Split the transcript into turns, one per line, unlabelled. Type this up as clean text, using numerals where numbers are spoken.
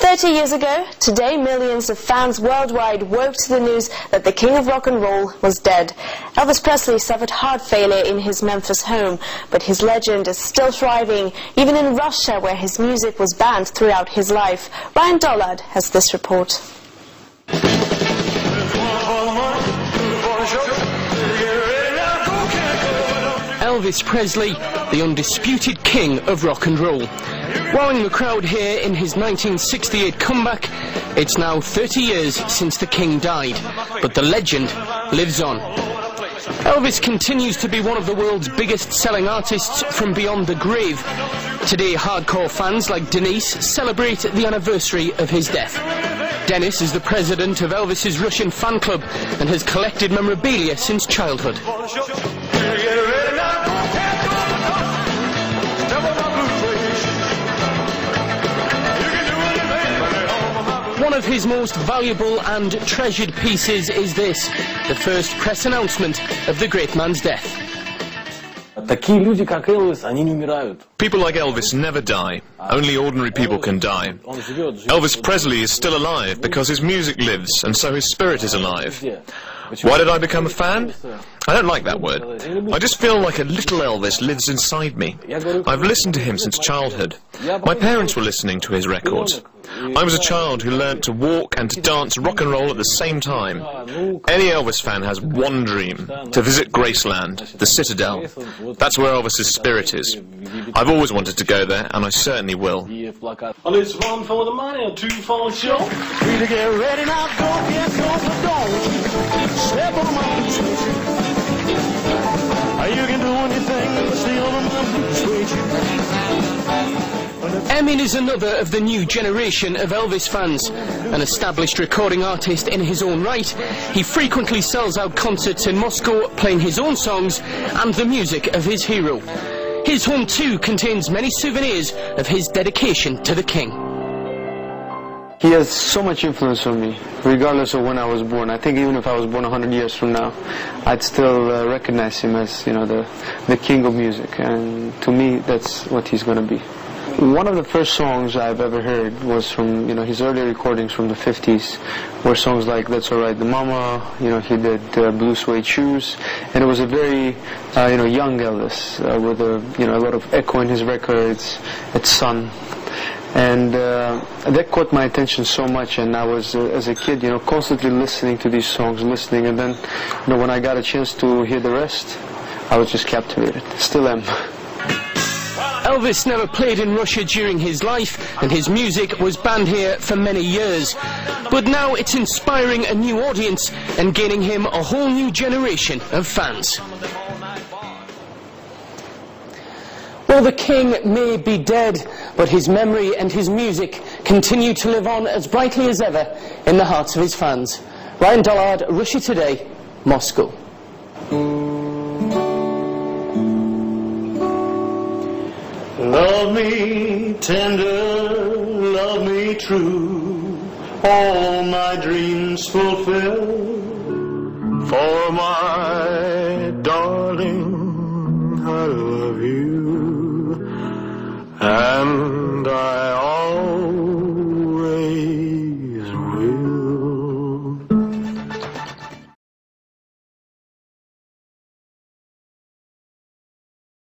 30 years ago, today millions of fans worldwide woke to the news that the king of rock and roll was dead. Elvis Presley suffered heart failure in his Memphis home, but his legend is still thriving, even in Russia where his music was banned throughout his life. Ryan Dollard has this report.
Elvis Presley, the undisputed king of rock and roll. Wowing the crowd here in his 1968 comeback, it's now 30 years since the king died, but the legend lives on. Elvis continues to be one of the world's biggest selling artists from beyond the grave. Today, hardcore fans like Denise celebrate the anniversary of his death. Dennis is the president of Elvis's Russian fan club and has collected memorabilia since childhood. One of his most valuable and treasured pieces is this, the first press announcement of the great man's death.
People like Elvis never die. Only ordinary people can die. Elvis Presley is still alive because his music lives, and so his spirit is alive. Why did I become a fan? I don't like that word. I just feel like a little Elvis lives inside me. I've listened to him since childhood. My parents were listening to his records. I was a child who learnt to walk and to dance rock and roll at the same time. Any Elvis fan has one dream, to visit Graceland, the Citadel. That's where Elvis's spirit is. I've always wanted to go there, and I certainly will.
Well, it's one for the money, or two for the show. Three to get ready now, go get go, but don't step on my blue suede. You can do anything but stay on my blue suede.
Emin is another of the new generation of Elvis fans. An established recording artist in his own right, he frequently sells out concerts in Moscow, playing his own songs and the music of his hero. His home too contains many souvenirs of his dedication to the king.
He has so much influence on me, regardless of when I was born. I think even if I was born 100 years from now, I'd still recognize him as, you know, the king of music. And to me, that's what he's going to be. One of the first songs I've ever heard was from, you know, his early recordings from the 50s, were songs like That's Alright the Mama, you know, he did Blue Suede Shoes, and it was a very, you know, young Elvis, with a, you know, a lot of echo in his records, it's Sun. And that caught my attention so much, and I was, as a kid, you know, constantly listening to these songs, and then, you know, when I got a chance to hear the rest, I was just captivated. Still am.
Elvis never played in Russia during his life, and his music was banned here for many years. But now it's inspiring a new audience and gaining him a whole new generation of fans. Well, the king may be dead, but his memory and his music continue to live on as brightly as ever in the hearts of his fans. Ryan Dollard, Russia Today, Moscow.
Love me tender, love me true, all my dreams fulfill. For my darling, I love you, and I